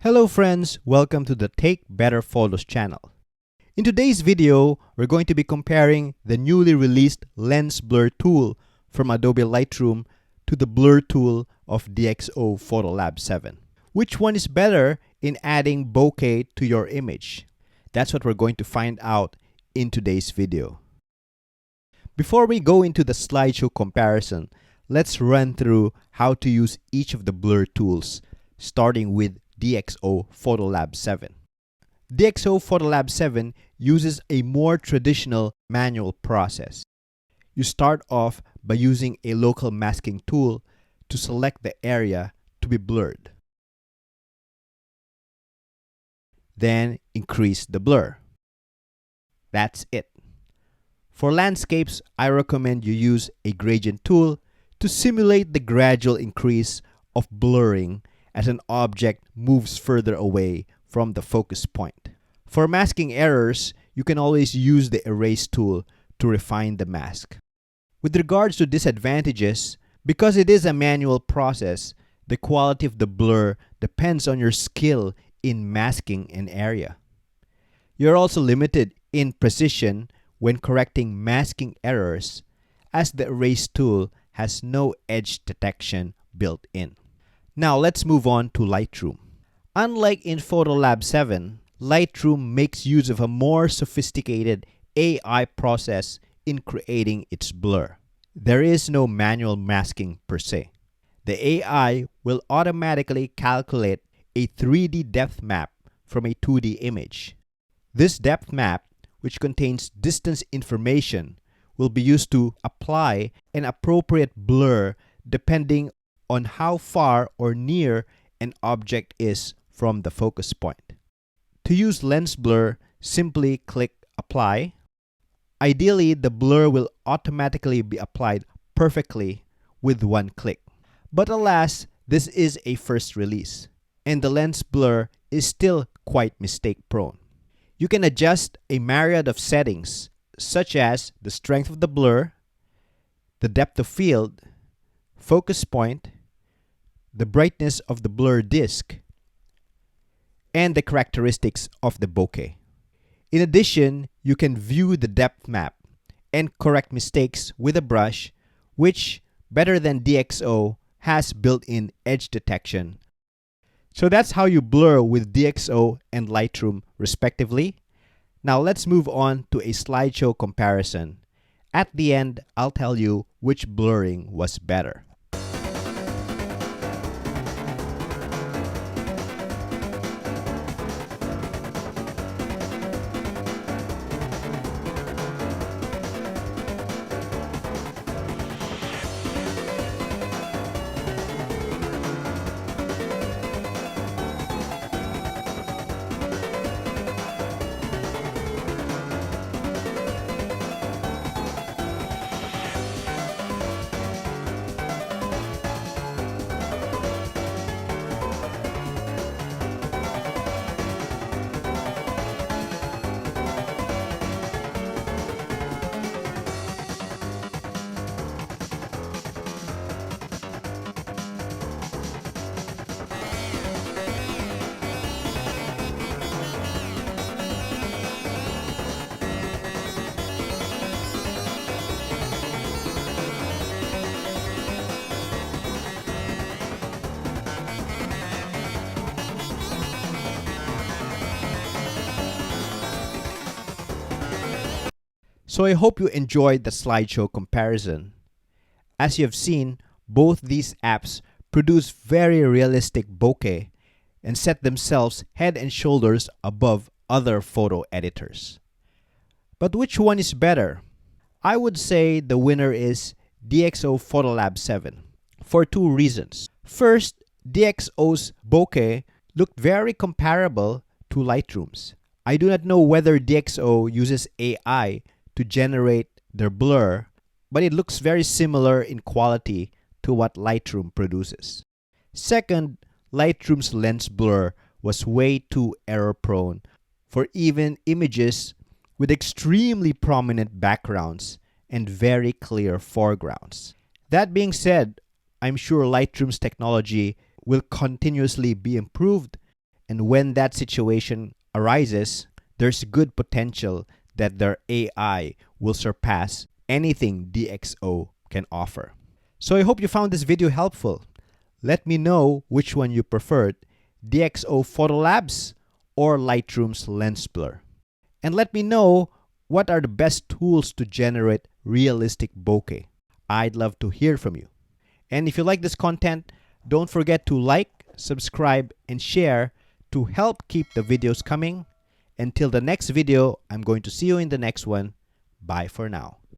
Hello friends, welcome to the Take Better Photos channel. In today's video, we're going to be comparing the newly released Lens Blur tool from Adobe Lightroom to the blur tool of DXO Photolab 7. Which one is better in adding bokeh to your image? That's what we're going to find out in today's video. Before we go into the slideshow comparison, let's run through how to use each of the blur tools, starting with DXO Photolab 7. DXO Photolab 7 uses a more traditional manual process. You start off by using a local masking tool to select the area to be blurred. Then increase the blur. That's it. For landscapes, I recommend you use a gradient tool to simulate the gradual increase of blurring as an object moves further away from the focus point. For masking errors, you can always use the erase tool to refine the mask. With regards to disadvantages, because it is a manual process, the quality of the blur depends on your skill in masking an area. You're also limited in precision when correcting masking errors, as the erase tool has no edge detection built in. Now let's move on to Lightroom. Unlike in Photolab 7, Lightroom makes use of a more sophisticated AI process in creating its blur. There is no manual masking per se. The AI will automatically calculate a 3D depth map from a 2D image. This depth map, which contains distance information, will be used to apply an appropriate blur depending on how far or near an object is from the focus point. To use lens blur, simply click Apply. Ideally, the blur will automatically be applied perfectly with one click. But alas, this is a first release, and the lens blur is still quite mistake prone. You can adjust a myriad of settings, such as the strength of the blur, the depth of field, focus point, the brightness of the blur disk, and the characteristics of the bokeh. In addition, you can view the depth map and correct mistakes with a brush, which, better than DXO, has built-in edge detection. So that's how you blur with DXO and Lightroom respectively. Now let's move on to a slideshow comparison. At the end, I'll tell you which blurring was better. So I hope you enjoyed the slideshow comparison. As you have seen, both these apps produce very realistic bokeh and set themselves head and shoulders above other photo editors. But which one is better? I would say the winner is DXO Photolab 7 for two reasons. First, DXO's bokeh looked very comparable to Lightroom's. I do not know whether DXO uses AI to generate their blur, but it looks very similar in quality to what Lightroom produces. Second, Lightroom's lens blur was way too error-prone for even images with extremely prominent backgrounds and very clear foregrounds. That being said, I'm sure Lightroom's technology will continuously be improved And when that situation arises, there's good potential that their AI will surpass anything DXO can offer. So I hope you found this video helpful. Let me know which one you preferred, DXO Photolabs or Lightroom's Lens Blur. And let me know what are the best tools to generate realistic bokeh. I'd love to hear from you. And if you like this content, don't forget to like, subscribe, and share to help keep the videos coming. Until the next video, I'm going to see you in the next one. Bye for now.